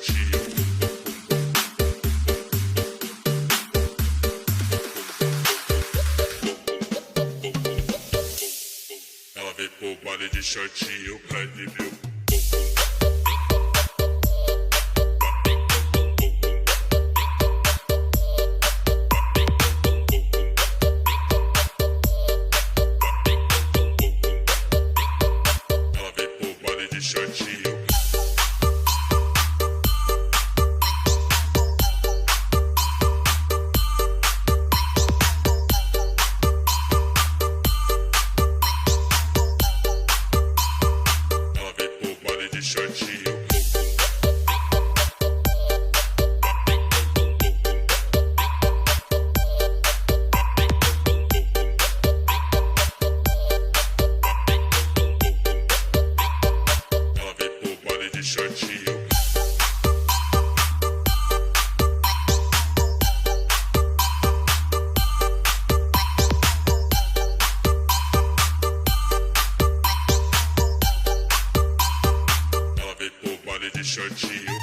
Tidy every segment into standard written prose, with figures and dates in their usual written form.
shortinho. Ela veio pro baile de shortinho pra ele meu. Shortinho. Ela veio pro baile de shortinho.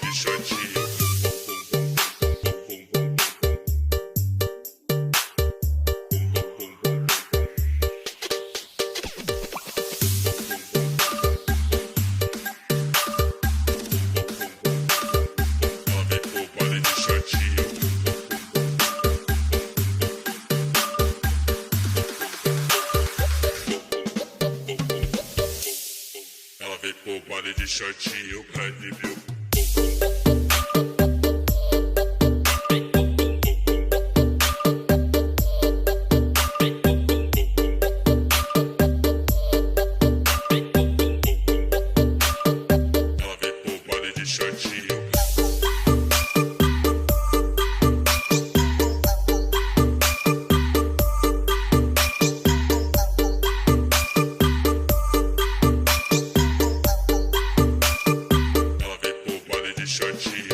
Shortinho. Ela veio pro baile de shortinho. Ela veio pro baile de shortinho pra ele meu. Ela veio pro baile de shortinho. Shortinho.